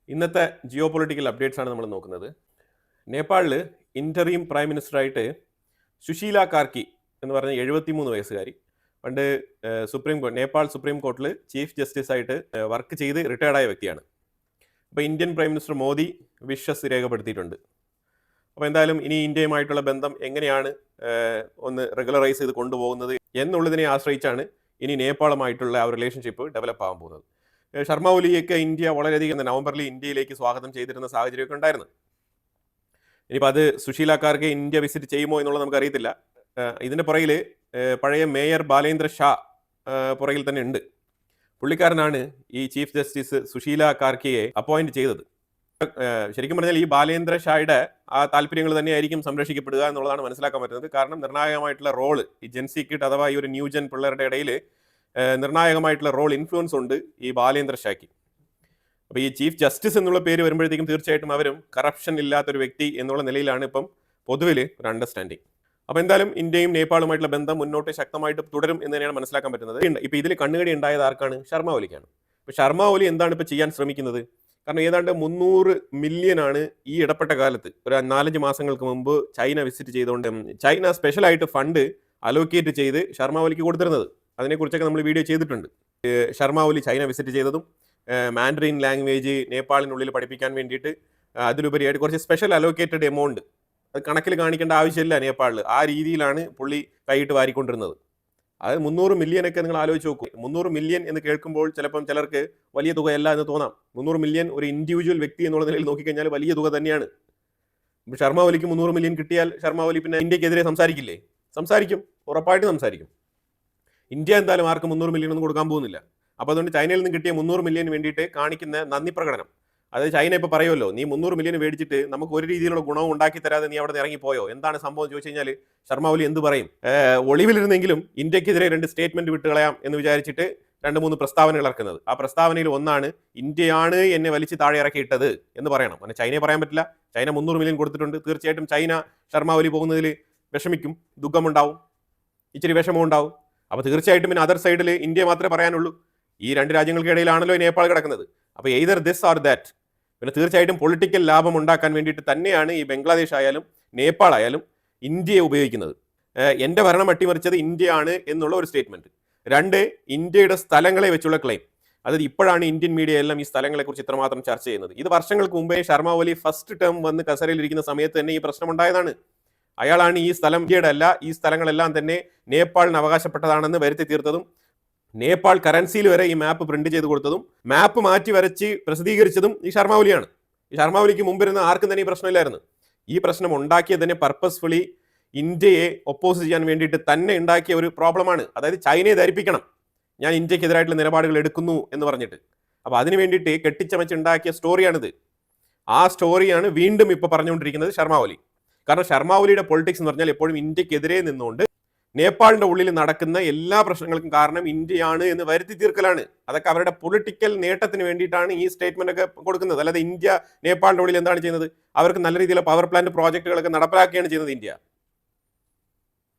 ഇന്നത്തെ geo political updates ആണ് നമ്മൾ നോക്കുന്നത്. നേപ്പാളിൽ ഇന്ററീം പ്രൈം മിനിസ്റ്ററായിട്ട് സുശീല കാർക്കി എന്ന് പറഞ്ഞ 73 വയസ്സുകാരി പണ്ട് നേപ്പാൾ സുപ്രീം കോർട്ടിൽ ചീഫ് ജസ്റ്റിസ് ആയിട്ട് വർക്ക് ചെയ്ത് റിട്ടയർഡായ വ്യക്തിയാണ്. അപ്പോൾ ഇന്ത്യൻ പ്രൈം മിനിസ്റ്റർ മോദി വിശ്വസ് രേഖപ്പെടുത്തിയിട്ടുണ്ട്. അപ്പോൾ എന്തായാലും ഇനി ഇന്ത്യയുമായിട്ടുള്ള ബന്ധം എങ്ങനെയാണ് ഒന്ന് റെഗുലറൈസ് ചെയ്ത് കൊണ്ടുപോകുന്നത് എന്നുള്ളതിനെ ആശ്രയിച്ചാണ് ഇനി നേപ്പാളുമായിട്ടുള്ള ആ റിലേഷൻഷിപ്പ് ഡെവലപ്പ് ആകാൻ പോകുന്നത്. ശർമ്മ ഒലിയൊക്കെ ഇന്ത്യ വളരെയധികം നവംബറിൽ ഇന്ത്യയിലേക്ക് സ്വാഗതം ചെയ്തിരുന്ന സാഹചര്യമൊക്കെ ഉണ്ടായിരുന്നു. ഇനിയിപ്പോൾ അത് സുശീല കാർക്കെ ഇന്ത്യ വിസിറ്റ് ചെയ്യുമോ എന്നുള്ളത് നമുക്കറിയത്തില്ല. ഇതിൻ്റെ പുറകിൽ പഴയ മേയർ ബാലേന്ദ്ര ഷാ പുറകിൽ തന്നെ ഉണ്ട്. പുള്ളിക്കാരനാണ് ഈ ചീഫ് ജസ്റ്റിസ് സുശീല കാർക്കെയെ അപ്പോയിന്റ് ചെയ്തത്. ശരിക്കും പറഞ്ഞാൽ ഈ ബാലേന്ദ്ര ഷായുടെ ആ താല്പര്യങ്ങൾ തന്നെയായിരിക്കും സംരക്ഷിക്കപ്പെടുക എന്നുള്ളതാണ് മനസ്സിലാക്കാൻ പറ്റുന്നത്. കാരണം നിർണായകമായിട്ടുള്ള റോള് ഈ ജെൻസി കിഡ് അഥവാ ഈ ഒരു ന്യൂജൻ പിള്ളേരുടെ ഇടയിൽ നിർണായകമായിട്ടുള്ള റോൾ ഇൻഫ്ലുവൻസ് ഉണ്ട് ഈ ബാലേന്ദ്ര ഷാക്ക്. അപ്പോൾ ഈ ചീഫ് ജസ്റ്റിസ് എന്നുള്ള പേര് വരുമ്പോഴത്തേക്കും തീർച്ചയായിട്ടും അവരും കറപ്ഷൻ ഇല്ലാത്തൊരു വ്യക്തി എന്നുള്ള നിലയിലാണ് ഇപ്പം പൊതുവിൽ ഒരു അണ്ടർസ്റ്റാൻഡിങ്. അപ്പോൾ എന്തായാലും ഇന്ത്യയും നേപ്പാളുമായിട്ടുള്ള ബന്ധം മുന്നോട്ട് ശക്തമായിട്ട് തുടരും എന്ന് തന്നെയാണ് മനസ്സിലാക്കാൻ പറ്റുന്നത്. ഇപ്പോൾ ഇതിൽ കണ്ണുകടി ഉണ്ടായത് ആർക്കാണ്? ശർമ്മ ഒലിക്കാണ്. ഇപ്പോൾ ശർമ്മ ഒലി എന്താണ് ഇപ്പോൾ ചെയ്യാൻ ശ്രമിക്കുന്നത്? കാരണം ഏതാണ്ട് 300 മില്യൺ ആണ് ഈ ഇടപ്പെട്ട കാലത്ത് ഒരു 4-5 മാസങ്ങൾക്ക് മുമ്പ് ചൈന വിസിറ്റ് ചെയ്തുകൊണ്ട് ചൈന സ്പെഷ്യലായിട്ട് ഫണ്ട് അലോക്കേറ്റ് ചെയ്ത് ശർമ്മ ഒലിക്ക് കൊടുത്തിരുന്നത്. അതിനെക്കുറിച്ചൊക്കെ നമ്മൾ വീഡിയോ ചെയ്തിട്ടുണ്ട്. ശർമ്മ ഒലി ചൈന വിസിറ്റ് ചെയ്തതും മാൻഡറിൻ ലാംഗ്വേജ് നേപ്പാളിനുള്ളിൽ പഠിപ്പിക്കാൻ വേണ്ടിയിട്ട് അതിലുപരിയായിട്ട് കുറച്ച് സ്പെഷ്യൽ അലോക്കേറ്റഡ് എമൗണ്ട് അത് കണക്കിൽ കാണിക്കേണ്ട ആവശ്യമില്ല നേപ്പാളിൽ. ആ രീതിയിലാണ് പുള്ളി കൈയിട്ട് വാരിക്കൊണ്ടിരുന്നത്. അത് 300 മില്യനൊക്കെ നിങ്ങൾ ആലോചിച്ച് നോക്കൂ. 300 മില്യൺ എന്ന് കേൾക്കുമ്പോൾ ചിലപ്പം ചിലർക്ക് വലിയ തുകയല്ല എന്ന് തോന്നാം. 300 മില്യൺ ഒരു ഇൻഡിവിജ്വൽ വ്യക്തി എന്നുള്ള നിലയിൽ നോക്കിക്കഴിഞ്ഞാൽ വലിയ തുക തന്നെയാണ്. ശർമ്മ ഒലിക്ക് 300 മില്യൺ കിട്ടിയാൽ ശർമ്മ ഒലി പിന്നെ ഇന്ത്യക്കെതിരെ സംസാരിക്കില്ലേ? സംസാരിക്കും, ഉറപ്പായിട്ട് സംസാരിക്കും. ഇന്ത്യ എന്തായാലും ആർക്കും 300 മില്യൺ ഒന്നും കൊടുക്കാൻ പോകുന്നില്ല. അപ്പോൾ അതുകൊണ്ട് ചൈനയിൽ നിന്ന് കിട്ടിയ 300 മില്യൺ വേണ്ടിയിട്ട് കാണിക്കുന്ന നന്ദി പ്രകടനം, അതായത് ചൈന ഇപ്പോൾ പറയുമല്ലോ, നീ 300 മില്യൺ മേടിച്ചിട്ട് നമുക്ക് ഒരു രീതിയിലുള്ള ഗുണവും ഉണ്ടാക്കി തരാതെ നീ അവിടെ നിന്ന് ഇറങ്ങിപ്പോയോ, എന്താണ് സംഭവം ചോദിച്ചു കഴിഞ്ഞാൽ ശർമ്മ ഒലി എന്ത് പറയും? ഒളിവിലിരുന്നെങ്കിലും ഇന്ത്യക്കെതിരെ 2 സ്റ്റേറ്റ്മെന്റ് വിട്ടുകളയാം എന്ന് വിചാരിച്ചിട്ട് 2-3 പ്രസ്താവനകൾ ഇറക്കുന്നത്. ആ പ്രസ്താവനയിൽ ഒന്നാണ് ഇന്ത്യയാണ് എന്നെ വലിച്ച് താഴെ ഇറക്കിയിട്ടത് എന്ന് പറയണം. അങ്ങനെ ചൈനയെ പറയാൻ പറ്റില്ല. ചൈന 300 മില്യൺ കൊടുത്തിട്ടുണ്ട്. തീർച്ചയായിട്ടും ചൈന ശർമ്മ ഒലി പോകുന്നതിൽ വിഷമിക്കും, ദുഃഖമുണ്ടാവും, ഇച്ചിരി വിഷമം ഉണ്ടാവും. അപ്പോൾ തീർച്ചയായിട്ടും പിന്നെ അതർ സൈഡിൽ ഇന്ത്യ മാത്രമേ പറയാനുള്ളൂ. ഈ 2 രാജ്യങ്ങൾക്കിടയിലാണല്ലോ നേപ്പാൾ കിടക്കുന്നത്. അപ്പോൾ എയ്തർ ദിസ് ഓർ ദാറ്റ്. പിന്നെ തീർച്ചയായിട്ടും പൊളിറ്റിക്കൽ ലാഭം ഉണ്ടാക്കാൻ വേണ്ടിയിട്ട് തന്നെയാണ് ഈ ബംഗ്ലാദേശ് ആയാലും നേപ്പാൾ ആയാലും ഇന്ത്യയെ ഉപയോഗിക്കുന്നത്. എൻ്റെ ഭരണം അട്ടിമറിച്ചത് ഇന്ത്യയാണ് എന്നുള്ള ഒരു സ്റ്റേറ്റ്മെന്റ്. 2, ഇന്ത്യയുടെ സ്ഥലങ്ങളെ വെച്ചുള്ള ക്ലെയിം. അതായത് ഇപ്പോഴാണ് ഇന്ത്യൻ മീഡിയ എല്ലാം ഈ സ്ഥലങ്ങളെക്കുറിച്ച് ഇത്രമാത്രം ചർച്ച ചെയ്യുന്നത്. ഇത് വർഷങ്ങൾക്ക് മുമ്പേ ശർമ്മ ഒലി ഫസ്റ്റ് ടേം വന്ന് കസരയിലിരിക്കുന്ന സമയത്ത് തന്നെ ഈ പ്രശ്നം ഉണ്ടായതാണ്. അയാളാണ് ഈ സ്ഥലം ഇന്ത്യയുടെ അല്ല, ഈ സ്ഥലങ്ങളെല്ലാം തന്നെ നേപ്പാളിന് അവകാശപ്പെട്ടതാണെന്ന് വരുത്തി തീർത്തതും നേപ്പാൾ കറൻസിയിൽ വരെ ഈ മാപ്പ് പ്രിന്റ് ചെയ്ത് കൊടുത്തതും മാപ്പ് മാറ്റി വരച്ച് പ്രസിദ്ധീകരിച്ചതും ഈ ശർമ്മ ഒലിയാണ്. ഈ ശർമ്മ ഒലിക്ക് മുമ്പിരുന്ന ആർക്കും തന്നെ ഈ പ്രശ്നമില്ലായിരുന്നു. ഈ പ്രശ്നം ഉണ്ടാക്കിയത് തന്നെ പർപ്പസ്ഫുള്ളി ഇന്ത്യയെ ഒപ്പോസ് ചെയ്യാൻ വേണ്ടിയിട്ട് തന്നെ ഉണ്ടാക്കിയ ഒരു പ്രോബ്ലമാണ്. അതായത് ചൈനയെ ധരിപ്പിക്കണം ഞാൻ ഇന്ത്യക്കെതിരായിട്ടുള്ള നിലപാടുകൾ എടുക്കുന്നു എന്ന് പറഞ്ഞിട്ട്. അപ്പോൾ അതിന് വേണ്ടിയിട്ട് കെട്ടിച്ചമച്ചുണ്ടാക്കിയ സ്റ്റോറിയാണിത്. ആ സ്റ്റോറിയാണ് വീണ്ടും ഇപ്പോൾ പറഞ്ഞുകൊണ്ടിരിക്കുന്നത് ശർമ്മ ഒലി. കാരണം ശർമ്മ ഒലിയുടെ പൊളിറ്റിക്സ് എന്ന് പറഞ്ഞാൽ എപ്പോഴും ഇന്ത്യക്കെതിരെ നിന്നുകൊണ്ട് നേപ്പാളിന്റെ ഉള്ളിൽ നടക്കുന്ന എല്ലാ പ്രശ്നങ്ങൾക്കും കാരണം ഇന്ത്യയാണ് എന്ന് വരുത്തി തീർക്കലാണ്. അതൊക്കെ അവരുടെ പൊളിറ്റിക്കൽ നേട്ടത്തിന് വേണ്ടിയിട്ടാണ് ഈ സ്റ്റേറ്റ്മെന്റ് ഒക്കെ കൊടുക്കുന്നത്. അല്ലാതെ ഇന്ത്യ നേപ്പാളിന്റെ ഉള്ളിൽ എന്താണ് ചെയ്യുന്നത്? അവർക്ക് നല്ല രീതിയിലുള്ള പവർ പ്ലാന്റ് പ്രോജക്റ്റുകളൊക്കെ നടപ്പിലാക്കുകയാണ് ചെയ്യുന്നത് ഇന്ത്യ.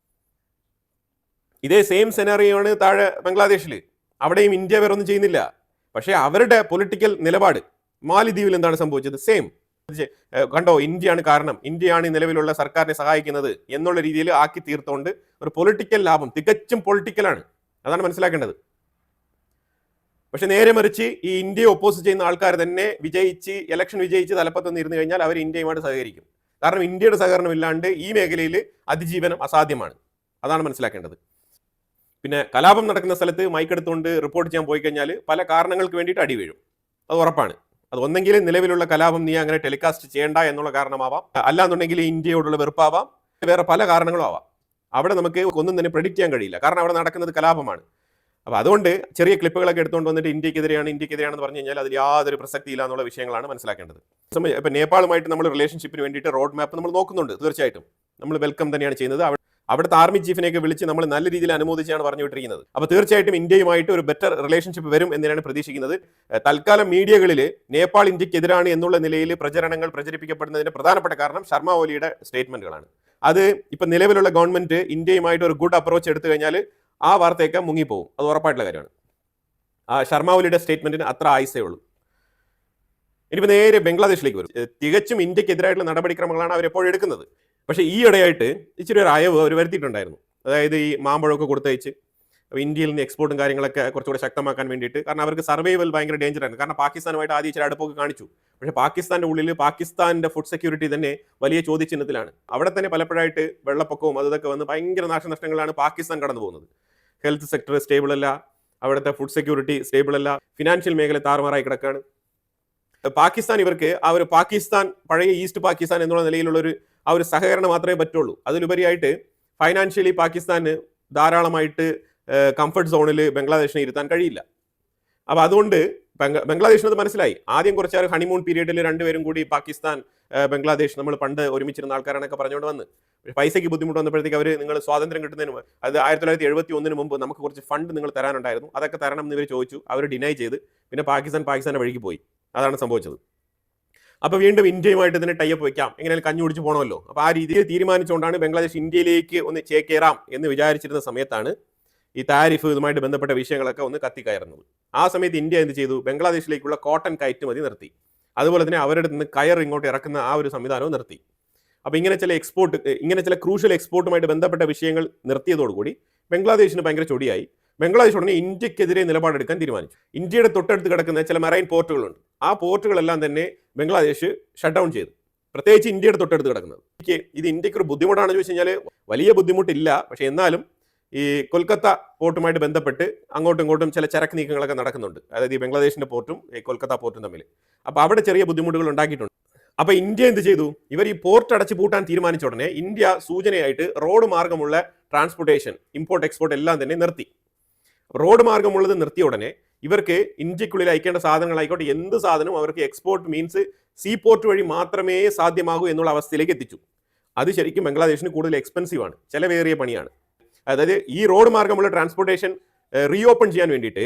ഇതേ സെയിം സെനാറിയാണ് താഴെ ബംഗ്ലാദേശിൽ. അവിടെയും ഇന്ത്യ വേറെ ഒന്നും ചെയ്യുന്നില്ല. പക്ഷേ അവരുടെ പൊളിറ്റിക്കൽ നിലപാട് മാലിദ്വീപിൽ എന്താണ് സംഭവിച്ചത്? സെയിം. കണ്ടോ, ഇന്ത്യയാണ് കാരണം, ഇന്ത്യയാണ് നിലവിലുള്ള സർക്കാരിനെ സഹായിക്കുന്നത് എന്നുള്ള രീതിയിൽ ആക്കി തീർത്തുകൊണ്ട് ഒരു പൊളിറ്റിക്കൽ ലാഭം, തികച്ചും പൊളിറ്റിക്കലാണ്. അതാണ് മനസ്സിലാക്കേണ്ടത്. പക്ഷെ നേരെ മറിച്ച് ഈ ഇന്ത്യയെ ഒപ്പോസ് ചെയ്യുന്ന ആൾക്കാർ തന്നെ ഇലക്ഷൻ വിജയിച്ച് തലപ്പത്ത് ഇരുന്ന് കഴിഞ്ഞാൽ അവർ ഇന്ത്യയുമായിട്ട് സഹകരിക്കും. കാരണം ഇന്ത്യയുടെ സഹകരണം ഇല്ലാണ്ട് ഈ മേഖലയിൽ അതിജീവനം അസാധ്യമാണ്. അതാണ് മനസ്സിലാക്കേണ്ടത്. പിന്നെ കലാപം നടക്കുന്ന സ്ഥലത്ത് മൈക്കെടുത്തുകൊണ്ട് റിപ്പോർട്ട് ചെയ്യാൻ പോയി കഴിഞ്ഞാൽ പല കാരണങ്ങൾക്ക് വേണ്ടിയിട്ട് അടി വീഴും, അത് ഉറപ്പാണ്. അത് ഒന്നെങ്കിൽ നിലവിലുള്ള കലാപം നീ അങ്ങനെ ടെലികാസ്റ്റ് ചെയ്യേണ്ട എന്നുള്ള കാരണമാവാം, അല്ലാന്നുണ്ടെങ്കിൽ ഇന്ത്യയോടുള്ള വെറുപ്പാവാം, വേറെ പല കാരണങ്ങളും ആവാം. അവിടെ നമുക്ക് ഒന്നും തന്നെ പ്രെഡിക്റ്റ് ചെയ്യാൻ കഴിയില്ല. കാരണം അവിടെ നടക്കുന്നത് കലാപമാണ്. അപ്പോൾ അതുകൊണ്ട് ചെറിയ ക്ലിപ്പുകളൊക്കെ എടുത്തുകൊണ്ട് വന്നിട്ട് ഇന്ത്യക്കെതിരെയാണെന്ന് പറഞ്ഞു കഴിഞ്ഞാൽ അതിൽ യാതൊരു പ്രസക്തിയില്ല എന്നുള്ള വിഷയങ്ങളാണ് മനസ്സിലാക്കേണ്ടത്. ഇപ്പം നേപ്പാളുമായിട്ട് നമ്മൾ റിലേഷൻഷിപ്പിന് വേണ്ടിയിട്ട് റോഡ് മാപ്പ് നമ്മൾ നോക്കുന്നുണ്ട്. തീർച്ചയായിട്ടും നമ്മൾ വെൽക്കം തന്നെയാണ് ചെയ്യുന്നത്. അവിടുത്തെ ആർമി ചീഫിനെയൊക്കെ വിളിച്ച് നമ്മൾ നല്ല രീതിയിൽ അനുമോദിച്ചാണ് പറഞ്ഞു വിട്ടിരിക്കുന്നത്. അപ്പോൾ തീർച്ചയായിട്ടും ഇന്ത്യയുമായിട്ട് ഒരു ബെറ്റർ റിലേഷൻഷിപ്പ് വരും എന്നാണ് പ്രതീക്ഷിക്കുന്നത്. തൽക്കാലം മീഡിയകളിൽ നേപ്പാൾ ഇന്ത്യക്കെതിരാണ് എന്നുള്ള നിലയിൽ പ്രചരണങ്ങൾ പ്രചരിപ്പിക്കപ്പെടുന്നതിന്റെ പ്രധാനപ്പെട്ട കാരണം ശർമ്മ ഒലിയുടെ സ്റ്റേറ്റ്മെന്റുകളാണ്. അത് ഇപ്പം നിലവിലുള്ള ഗവൺമെന്റ് ഇന്ത്യയുമായിട്ട് ഒരു ഗുഡ് അപ്രോച്ച് എടുത്തു കഴിഞ്ഞാൽ ആ വാർത്തയൊക്കെ മുങ്ങിപ്പോകും. അത് ഉറപ്പായിട്ടുള്ള കാര്യമാണ്. ആ ശർമ്മ ഒലിയുടെ സ്റ്റേറ്റ്മെന്റിന് അത്ര ആയുസേ ഉള്ളൂ. ഇനിയിപ്പോൾ നേരെ ബംഗ്ലാദേശിലേക്ക് വരും. തികച്ചും ഇന്ത്യക്കെതിരായിട്ടുള്ള നടപടിക്രമങ്ങളാണ് അവരെപ്പോഴും എടുക്കുന്നത്. പക്ഷേ ഈ ഇടയായിട്ട് ഇച്ചിരി ഒരു അയവ് അവർ വരുത്തിയിട്ടുണ്ടായിരുന്നു. അതായത് ഈ മാമ്പഴമൊക്കെ കൊടുത്തയച്ച് ഇന്ത്യയിൽ നിന്ന് എക്സ്പോർട്ടും കാര്യങ്ങളൊക്കെ കുറച്ചുകൂടെ ശക്തമാക്കാൻ വേണ്ടിയിട്ട്. കാരണം അവർക്ക് സർവൈവൽ ഭയങ്കര ഡേഞ്ചറാണ്. കാരണം പാകിസ്ഥാനുമായിട്ട് ആദ്യം ഇച്ചിരി അടുപ്പൊക്കെ കാണിച്ചു. പക്ഷേ പാകിസ്ഥാൻ്റെ ഉള്ളിൽ പാകിസ്ഥാൻ്റെ ഫുഡ് സെക്യൂരിറ്റി തന്നെ വലിയ ചോദ്യചിഹ്നത്തിലാണ്. അവിടെ തന്നെ പലപ്പോഴായിട്ട് വെള്ളപ്പൊക്കവും അതൊക്കെ വന്ന് ഭയങ്കര നാശനഷ്ടങ്ങളാണ് പാകിസ്ഥാൻ കടന്നു പോകുന്നത്. ഹെൽത്ത് സെക്ടർ സ്റ്റേബിൾ അല്ല, അവിടുത്തെ ഫുഡ് സെക്യൂരിറ്റി സ്റ്റേബിൾ അല്ല, ഫിനാൻഷ്യൽ മേഖല താറുമാറായി കിടക്കാണ്. പാകിസ്ഥാൻ ഇവർക്ക് ആ ഒരു പാകിസ്ഥാൻ, പഴയ ഈസ്റ്റ് പാകിസ്ഥാൻ എന്നുള്ള നിലയിലുള്ളൊരു ആ ഒരു സഹകരണം മാത്രമേ പറ്റുള്ളൂ. അതിലുപരിയായിട്ട് ഫൈനാൻഷ്യലി പാകിസ്ഥാന് ധാരാളമായിട്ട് കംഫർട്ട് സോണിൽ ബംഗ്ലാദേശിനെ ഇരുത്താൻ കഴിയില്ല. അപ്പോൾ അതുകൊണ്ട് ബംഗ്ലാദേശിനത് മനസ്സിലായി. ആദ്യം കുറച്ച് ഹണിമൂൺ പീരീഡിൽ രണ്ടുപേരും കൂടി പാകിസ്ഥാൻ ബംഗ്ലാദേശ് നമ്മൾ പണ്ട് ഒരുമിച്ചിരുന്ന ആൾക്കാരാണൊക്കെ പറഞ്ഞുകൊണ്ട് വന്ന് പൈസയ്ക്ക് ബുദ്ധിമുട്ട് വന്നപ്പോഴത്തേക്ക് അവർ നിങ്ങൾ സ്വാതന്ത്ര്യം കിട്ടുന്നതിന് അത് 1971 മുമ്പ് നമുക്ക് കുറച്ച് ഫണ്ട് നിങ്ങൾ തരാനുണ്ടായിരുന്നു, അതൊക്കെ തരണം എന്ന് ഇവർ ചോദിച്ചു. അവർ ഡിനൈ ചെയ്ത് പിന്നെ പാകിസ്ഥാൻ്റെ വഴിക്ക് പോയി. അതാണ് സംഭവിച്ചത്. അപ്പോൾ വീണ്ടും ഇന്ത്യയുമായിട്ട് ഇതിനെ ടൈപ്പ് വയ്ക്കാം, എങ്ങനെയാലും കഞ്ഞി കുടിച്ച് പോകണമല്ലോ. അപ്പോൾ ആ രീതിയിൽ തീരുമാനിച്ചുകൊണ്ടാണ് ബംഗ്ലാദേശ് ഇന്ത്യയിലേക്ക് ഒന്ന് ചേക്കേറാം എന്ന് വിചാരിച്ചിരുന്ന സമയത്താണ് ഈ താരിഫ് ഇതുമായിട്ട് ബന്ധപ്പെട്ട വിഷയങ്ങളൊക്കെ ഒന്ന് കത്തിക്കയറുന്നത്. ആ സമയത്ത് ഇന്ത്യ എന്ത് ചെയ്തു? ബംഗ്ലാദേശിലേക്കുള്ള കോട്ടൺ കയറ്റുമതി നിർത്തി. അതുപോലെ തന്നെ അവരുടെ നിന്ന് കയർ ഇങ്ങോട്ട് ഇറക്കുന്ന ആ ഒരു സംവിധാനവും നിർത്തി. അപ്പോൾ ഇങ്ങനെ ചില ക്രൂഷ്യൽ എക്സ്പോർട്ടുമായിട്ട് ബന്ധപ്പെട്ട വിഷയങ്ങൾ നിർത്തിയതോടുകൂടി ബംഗ്ലാദേശിന് ഭയങ്കര ചൊടിയായി. ബംഗ്ലാദേശ് ഉടനെ ഇന്ത്യക്കെതിരെ നിലപാടെടുക്കാൻ തീരുമാനിച്ചു. ഇന്ത്യയുടെ തൊട്ടടുത്ത് കിടക്കുന്ന ചില മറൈൻ പോർട്ടുകളുണ്ട്. ആ പോർട്ടുകളെല്ലാം തന്നെ ബംഗ്ലാദേശ് ഷട്ട് ഡൗൺ ചെയ്തു. പ്രത്യേകിച്ച് ഇന്ത്യയുടെ തൊട്ടടുത്ത് കിടക്കുന്നത്. ഇത് ഇന്ത്യക്ക് ഒരു ബുദ്ധിമുട്ടാണെന്ന് ചോദിച്ചു കഴിഞ്ഞാൽ വലിയ ബുദ്ധിമുട്ടില്ല. പക്ഷേ എന്നാലും ഈ കൊൽക്കത്ത പോർട്ടുമായിട്ട് ബന്ധപ്പെട്ട് അങ്ങോട്ടും ഇങ്ങോട്ടും ചില ചരക്ക് നീക്കങ്ങളൊക്കെ നടക്കുന്നുണ്ട്. അതായത് ഈ ബംഗ്ലാദേശിന്റെ പോർട്ടും ഈ കൊൽക്കത്ത പോർട്ടും തമ്മിൽ. അപ്പോൾ അവിടെ ചെറിയ ബുദ്ധിമുട്ടുകൾ ഉണ്ടാക്കിയിട്ടുണ്ട്. അപ്പോൾ ഇന്ത്യ എന്ത് ചെയ്തു? ഇവർ ഈ പോർട്ട് അടച്ചു പൂട്ടാൻ തീരുമാനിച്ച ഉടനെ ഇന്ത്യ സൂചനയായിട്ട് റോഡ് മാർഗമുള്ള ട്രാൻസ്പോർട്ടേഷൻ, ഇമ്പോർട്ട് എക്സ്പോർട്ട് എല്ലാം തന്നെ നിർത്തി. റോഡ് മാർഗമുള്ളത് നിർത്തിയ ഉടനെ ഇവർക്ക് ഇന്ത്യക്കുള്ളിൽ അയക്കേണ്ട സാധനങ്ങളായിക്കോട്ടെ എന്ത് സാധനവും അവർക്ക് എക്സ്പോർട്ട് മീൻസ് സീ പോർട്ട് വഴി മാത്രമേ സാധ്യമാകൂ എന്നുള്ള അവസ്ഥയിലേക്ക് എത്തിച്ചു. അത് ശരിക്കും ബംഗ്ലാദേശിന് കൂടുതൽ എക്സ്പെൻസീവ് ആണ്, ചിലവേറിയ പണിയാണ്. അതായത് ഈ റോഡ് മാർഗമുള്ള ട്രാൻസ്പോർട്ടേഷൻ റീഓപ്പൺ ചെയ്യാൻ വേണ്ടിയിട്ട്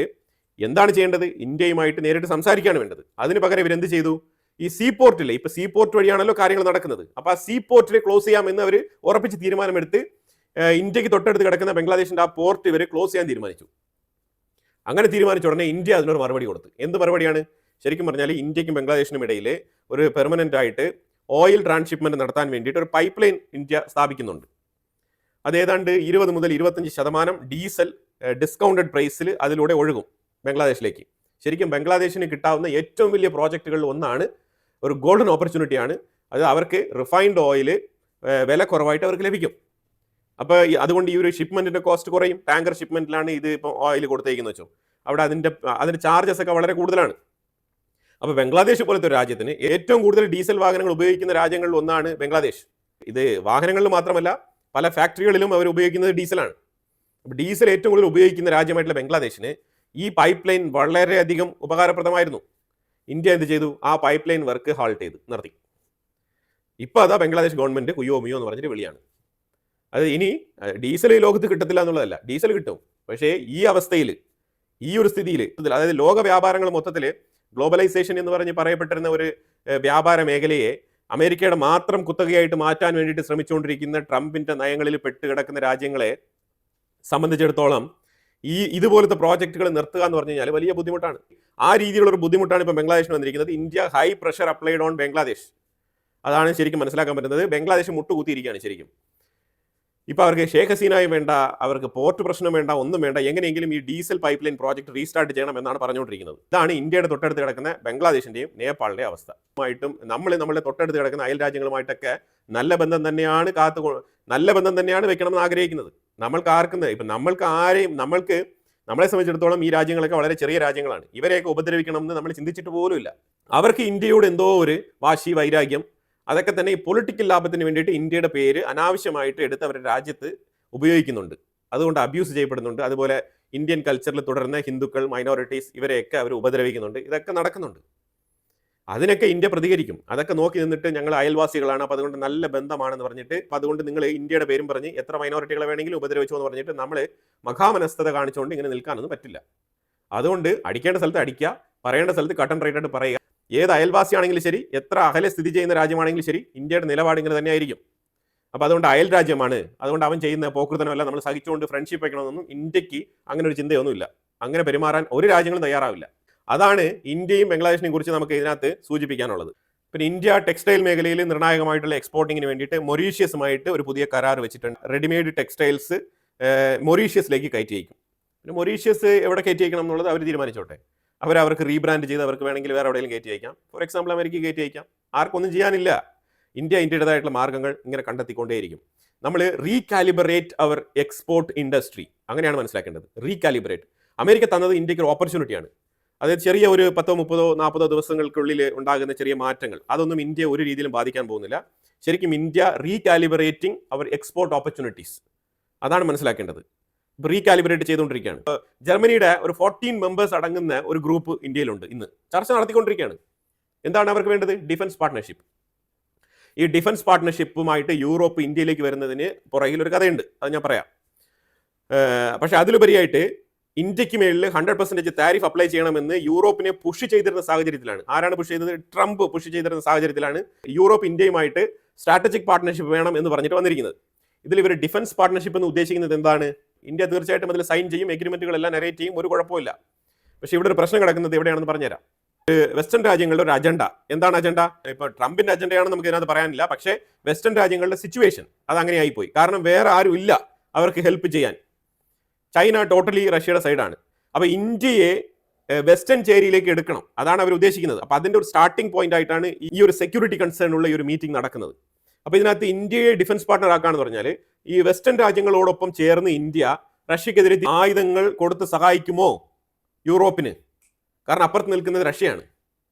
എന്താണ് ചെയ്യേണ്ടത്? ഇന്ത്യയുമായിട്ട് നേരിട്ട് സംസാരിക്കുകയാണ് വേണ്ടത്. അതിന് പകരം ഇവരെന്ത് ചെയ്തു? ഈ സീ പോർട്ടിലെ ഇപ്പോൾ സീ പോർട്ട് വഴിയാണല്ലോ കാര്യങ്ങൾ നടക്കുന്നത്. അപ്പോൾ ആ സീ പോർട്ടിൽ ക്ലോസ് ചെയ്യാമെന്ന് അവർ ഉറപ്പിച്ച് തീരുമാനമെടുത്ത് ഇന്ത്യക്ക് തൊട്ടടുത്ത് കിടക്കുന്ന ബംഗ്ലാദേശിൻ്റെ ആ പോർട്ട് ഇവർ ക്ലോസ് ചെയ്യാൻ തീരുമാനിച്ചു. അങ്ങനെ തീരുമാനിച്ച ഉടനെ ഇന്ത്യ അതിനൊരു മറുപടി കൊടുത്തു. എന്ത് മറുപടിയാണ്? ശരിക്കും പറഞ്ഞാൽ ഇന്ത്യക്കും ബംഗ്ലാദേശിനും ഇടയിൽ ഒരു പെർമനൻ്റ് ആയിട്ട് ഓയിൽ ട്രാൻസ്ഷിപ്മെൻറ്റ് നടത്താൻ വേണ്ടിയിട്ട് ഒരു പൈപ്പ് ലൈൻ ഇന്ത്യ സ്ഥാപിക്കുന്നുണ്ട്. അത് ഏതാണ്ട് 20 മുതൽ 25% ഡീസൽ ഡിസ്കൗണ്ടഡ് പ്രൈസിൽ അതിലൂടെ ഒഴുകും ബംഗ്ലാദേശിലേക്ക്. ശരിക്കും ബംഗ്ലാദേശിന് കിട്ടാവുന്ന ഏറ്റവും വലിയ പ്രോജക്റ്റുകളിൽ ഒന്നാണ്, ഒരു ഗോൾഡൻ ഓപ്പർച്യൂണിറ്റിയാണ്. അത് അവർക്ക് റിഫൈൻഡ് ഓയിൽ വില കുറവായിട്ട് അവർക്ക് ലഭിക്കും. അപ്പോൾ അതുകൊണ്ട് ഈ ഒരു ഷിപ്മെൻറ്റിൻ്റെ കോസ്റ്റ് കുറയും. ടാങ്കർ ഷിപ്മെൻറ്റിലാണ് ഇത് ഇപ്പോൾ ഓയിൽ കൊടുത്തേക്കുന്നത് വെച്ചോ, അവിടെ അതിൻ്റെ ചാർജസ് ഒക്കെ വളരെ കൂടുതലാണ്. അപ്പോൾ ബംഗ്ലാദേശ് പോലത്തെ ഒരു രാജ്യത്തിന് ഏറ്റവും കൂടുതൽ ഡീസൽ വാഹനങ്ങൾ ഉപയോഗിക്കുന്ന രാജ്യങ്ങളിൽ ഒന്നാണ് ബംഗ്ലാദേശ്. ഇത് വാഹനങ്ങളിൽ മാത്രമല്ല പല ഫാക്ടറികളിലും അവർ ഉപയോഗിക്കുന്നത് ഡീസലാണ്. അപ്പോൾ ഡീസൽ ഏറ്റവും കൂടുതൽ ഉപയോഗിക്കുന്ന രാജ്യമായിട്ടുള്ള ബംഗ്ലാദേശിന് ഈ പൈപ്പ് ലൈൻ വളരെയധികം ഉപകാരപ്രദമായിരുന്നു. ഇന്ത്യ എന്ത് ചെയ്തു? ആ പൈപ്പ് ലൈൻ വർക്ക് ഹാൾട്ട് ചെയ്ത് നിർത്തി. ഇപ്പോൾ അതാ ബംഗ്ലാദേശ് ഗവൺമെൻറ് കുയ്യോ മുയ്യോ എന്ന് പറഞ്ഞിട്ട് വിളിയാണ്. അത് ഇനി ഡീസൽ ഈ ലോകത്ത് കിട്ടത്തില്ല എന്നുള്ളതല്ല, ഡീസൽ കിട്ടും. പക്ഷേ ഈ അവസ്ഥയിൽ, ഈ ഒരു സ്ഥിതിയിൽ, അതായത് ലോക വ്യാപാരങ്ങൾ മൊത്തത്തിൽ ഗ്ലോബലൈസേഷൻ എന്ന് പറഞ്ഞ് പറയപ്പെട്ടിരുന്ന ഒരു വ്യാപാര മേഖലയെ അമേരിക്കയുടെ മാത്രം കുത്തകയായിട്ട് മാറ്റാൻ വേണ്ടിയിട്ട് ശ്രമിച്ചുകൊണ്ടിരിക്കുന്ന ട്രംപിൻ്റെ നയങ്ങളിൽ പെട്ടുകിടക്കുന്ന രാജ്യങ്ങളെ സംബന്ധിച്ചിടത്തോളം ഇതുപോലത്തെ പ്രോജക്റ്റുകൾ നിർത്തുക എന്ന് പറഞ്ഞു കഴിഞ്ഞാൽ വലിയ ബുദ്ധിമുട്ടാണ്. ആ രീതിയിലുള്ളൊരു ബുദ്ധിമുട്ടാണ് ഇപ്പോൾ ബംഗ്ലാദേശിന് വന്നിരിക്കുന്നത്. India high pressure applied on Bangladesh. അതാണ് ശരിക്കും മനസ്സിലാക്കാൻ പറ്റുന്നത്. ബംഗ്ലാദേശ് മുട്ടുകുത്തിയിരിക്കുകയാണ് ശരിക്കും. ഇപ്പോൾ അവർക്ക് ഷേഖ് ഹസീനായും വേണ്ട, അവർക്ക് പോർട്ട് പ്രശ്നം വേണ്ട, ഒന്നും വേണ്ട, എങ്ങനെയെങ്കിലും ഈ diesel pipe line project restart ചെയ്യണം എന്നാണ് പറഞ്ഞുകൊണ്ടിരിക്കുന്നത്. ഇതാണ് ഇന്ത്യയുടെ തൊട്ടടുത്ത് കിടക്കുന്ന ബംഗ്ലാദേശിൻ്റെയും നേപ്പാളിൻ്റെയും അവസ്ഥ. നമ്മളുടെ തൊട്ടടുത്ത് കിടക്കുന്ന അയൽ രാജ്യങ്ങളുമായിട്ടൊക്കെ നല്ല ബന്ധം തന്നെയാണ് വെക്കണമെന്ന് ആഗ്രഹിക്കുന്നത്. നമ്മളെ സംബന്ധിച്ചിടത്തോളം ഈ രാജ്യങ്ങളൊക്കെ വളരെ ചെറിയ രാജ്യങ്ങളാണ്. ഇവരെയൊക്കെ ഉപദ്രവിക്കണം എന്ന് നമ്മൾ ചിന്തിച്ചിട്ട് പോലുമില്ല. അവർക്ക് ഇന്ത്യയോട് എന്തോ ഒരു വാശി, വൈരാഗ്യം, അതൊക്കെ തന്നെ ഈ പൊളിറ്റിക്കൽ ലാഭത്തിന് വേണ്ടിയിട്ട് ഇന്ത്യയുടെ പേര് അനാവശ്യമായിട്ട് എടുത്ത് അവരുടെ രാജ്യത്ത് ഉപയോഗിക്കുന്നുണ്ട്. അതുകൊണ്ട് അബ്യൂസ് ചെയ്യപ്പെടുന്നുണ്ട്. അതുപോലെ ഇന്ത്യൻ കൾച്ചറിൽ തുടർന്ന് ഹിന്ദുക്കൾ, മൈനോറിറ്റീസ് ഇവരെയൊക്കെ അവർ ഉപദ്രവിക്കുന്നുണ്ട്. ഇതൊക്കെ നടക്കുന്നുണ്ട്. അതിനൊക്കെ ഇന്ത്യ പ്രതികരിക്കും. അതൊക്കെ നോക്കി നിന്നിട്ട് ഞങ്ങൾ അയൽവാസികളാണ്, അപ്പോൾ അതുകൊണ്ട് നല്ല ബന്ധമാണെന്ന് പറഞ്ഞിട്ട്, അപ്പോൾ അതുകൊണ്ട് നിങ്ങൾ ഇന്ത്യയുടെ പേരും പറഞ്ഞ് എത്ര മൈനോറിറ്റികളെ വേണമെങ്കിലും ഉപദ്രവിച്ചു എന്ന് പറഞ്ഞിട്ട് നമ്മൾ മഹാമനസ്ഥത കാണിച്ചുകൊണ്ട് ഇങ്ങനെ നിൽക്കാനൊന്നും പറ്റില്ല. അതുകൊണ്ട് അടിക്കേണ്ട സ്ഥലത്ത് അടിക്കുക, പറയേണ്ട സ്ഥലത്ത് കട്ടൻ റൈറ്റായിട്ട് പറയുക. ഏത് അയൽവാസിയാണെങ്കിലും ശരി, എത്ര അകലെ സ്ഥിതി ചെയ്യുന്ന രാജ്യമാണെങ്കിലും ശരി, ഇന്ത്യയുടെ നിലപാട് ഇങ്ങനെ തന്നെയായിരിക്കും. അപ്പോൾ അതുകൊണ്ട് അയൽ രാജ്യമാണ്, അതുകൊണ്ട് അവൻ ചെയ്യുന്ന പോക്കൃതനമല്ല നമ്മൾ സഹിച്ചുകൊണ്ട് ഫ്രണ്ട്ഷിപ്പ് വയ്ക്കണമെന്നൊന്നും ഇന്ത്യക്ക് അങ്ങനെ ഒരു ചിന്തയൊന്നുമില്ല. അങ്ങനെ പെരുമാറാൻ ഒരു രാജ്യങ്ങളും തയ്യാറാവില്ല. അതാണ് ഇന്ത്യയും ബംഗ്ലാദേശിനെയും കുറിച്ച് നമുക്ക് ഇതിനകത്ത് സൂചിപ്പിക്കാനുള്ളത്. പിന്നെ ഇന്ത്യ ടെക്സ്റ്റൈൽ മേഖലയിൽ നിർണായകമായിട്ടുള്ള എക്സ്പോർട്ടിങ്ങിന് വേണ്ടിയിട്ട് മൊറീഷ്യസുമായിട്ട് ഒരു പുതിയ കരാർ വെച്ചിട്ടുണ്ട്. റെഡിമെയ്ഡ് ടെക്സ്റ്റൈൽസ് മൊറീഷ്യസിലേക്ക് കയറ്റി അയക്കും. പിന്നെ മൊറീഷ്യസ് എവിടെ കയറ്റി അയക്കണം എന്നുള്ളത് അവർ തീരുമാനിച്ചോട്ടെ. അവർക്ക് റീബ്രാൻഡ് ചെയ്ത് അവർക്ക് വേണമെങ്കിൽ വേറെ എവിടെയെങ്കിലും കയറ്റി അയക്കാം. ഫോർ എക്സാമ്പിൾ അമേരിക്ക കയറ്റി അയക്കാം. ആർക്കൊന്നും ചെയ്യാനില്ല. ഇന്ത്യയുടേതായിട്ടുള്ള മാർഗ്ഗങ്ങൾ ഇങ്ങനെ കണ്ടെത്തിക്കൊണ്ടേയിരിക്കും. നമ്മൾ റീകാലിബറേറ്റ് അവർ എക്സ്പോർട്ട് ഇൻഡസ്ട്രി, അങ്ങനെയാണ് മനസ്സിലാക്കേണ്ടത്. റീകാലിബറേറ്റ്. അമേരിക്ക തന്നത് ഇന്ത്യക്ക് ഒരു ഓപ്പർച്യൂണിറ്റിയാണ്. അതായത് ചെറിയ ഒരു 10, 30, 40 ദിവസങ്ങൾക്കുള്ളിൽ ഉണ്ടാകുന്ന ചെറിയ മാറ്റങ്ങൾ അതൊന്നും ഇന്ത്യ ഒരു രീതിയിലും ബാധിക്കാൻ പോകുന്നില്ല. ശരിക്കും ഇന്ത്യ റീകാലിബറേറ്റിംഗ് അവർ എക്സ്പോർട്ട് ഓപ്പർച്യൂണിറ്റീസ്, അതാണ് മനസ്സിലാക്കേണ്ടത്. റീകാലിബറേറ്റ് ചെയ്തുകൊണ്ടിരിക്കുകയാണ്. ജർമ്മനിയുടെ ഒരു 14 മെമ്പേഴ്സ് അടങ്ങുന്ന ഒരു ഗ്രൂപ്പ് ഇന്ത്യയിലുണ്ട്. ഇന്ന് ചർച്ച നടത്തിക്കൊണ്ടിരിക്കുകയാണ്. എന്താണ് അവർക്ക് വേണ്ടത്? Defence partnership. ഈ ഡിഫൻസ് പാർട്ട്ണർഷിപ്പുമായിട്ട് യൂറോപ്പ് ഇന്ത്യയിലേക്ക് വരുന്നതിന് പുറകിൽ ഒരു കഥയുണ്ട്, അത് ഞാൻ പറയാം. പക്ഷെ അതിലുപരിയായിട്ട് ഇന്ത്യക്ക് മേളിൽ 100% താരിഫ് അപ്ലൈ ചെയ്യണമെന്ന് യൂറോപ്പിനെ പുഷ് ചെയ്തിരുന്ന സാഹചര്യത്തിലാണ്. ആരാണ് പുഷ് ചെയ്തത്? ട്രംപ് പുഷ് ചെയ്തിരുന്ന സാഹചര്യത്തിലാണ് യൂറോപ്പ് ഇന്ത്യയുമായിട്ട് സ്ട്രാറ്റജിക് പാർട്ട്ണർഷിപ്പ് വേണം എന്ന് പറഞ്ഞിട്ട് വന്നിരിക്കുന്നത്. ഇതിൽ ഇവർ ഡിഫൻസ് പാർട്ട്ണർഷിപ്പ് എന്ന് ഉദ്ദേശിക്കുന്നത് എന്താണ്? ഇന്ത്യ തീർച്ചയായിട്ടും അതിൽ സൈൻ ചെയ്യും, എഗ്രിമെന്റുകളെല്ലാം നെറേറ്റ് ചെയ്യും, ഒരു കുഴപ്പമില്ല. പക്ഷേ ഇവിടെ ഒരു പ്രശ്നം കിടക്കുന്നത് എവിടെയാണെന്ന് പറഞ്ഞുതരാം. വെസ്റ്റേൺ രാജ്യങ്ങളുടെ ഒരു അജണ്ട. എന്താണ് അജണ്ട? ഇപ്പോൾ ട്രംപിന്റെ അജണ്ടയാണെന്ന് നമുക്ക് ഇതിനകത്ത് പറയാനില്ല. പക്ഷേ വെസ്റ്റേൺ രാജ്യങ്ങളുടെ സിറ്റുവേഷൻ അത് അങ്ങനെ ആയിപ്പോയി. കാരണം വേറെ ആരും ഇല്ല അവർക്ക് ഹെൽപ്പ് ചെയ്യാൻ. ചൈന ടോട്ടലി റഷ്യയുടെ സൈഡാണ്. അപ്പോൾ ഇന്ത്യയെ വെസ്റ്റേൺ ചേരിയിലേക്ക് എടുക്കണം, അതാണ് അവർ ഉദ്ദേശിക്കുന്നത്. അപ്പോൾ അതിൻ്റെ ഒരു സ്റ്റാർട്ടിംഗ് പോയിന്റ് ആയിട്ടാണ് ഈ ഒരു സെക്യൂരിറ്റി കൺസേൺ ഉള്ള ഈ ഒരു മീറ്റിംഗ് നടക്കുന്നത്. അപ്പോൾ ഇതിനകത്ത് ഇന്ത്യയെ ഡിഫൻസ് പാർട്ണർ ആക്കാന്ന് പറഞ്ഞാൽ ഈ വെസ്റ്റേൺ രാജ്യങ്ങളോടൊപ്പം ചേർന്ന് ഇന്ത്യ റഷ്യക്കെതിരെ ആയുധങ്ങൾ കൊടുത്ത് സഹായിക്കുമോ യൂറോപ്പിന്? കാരണം അപ്പുറത്ത് നിൽക്കുന്നത് റഷ്യയാണ്.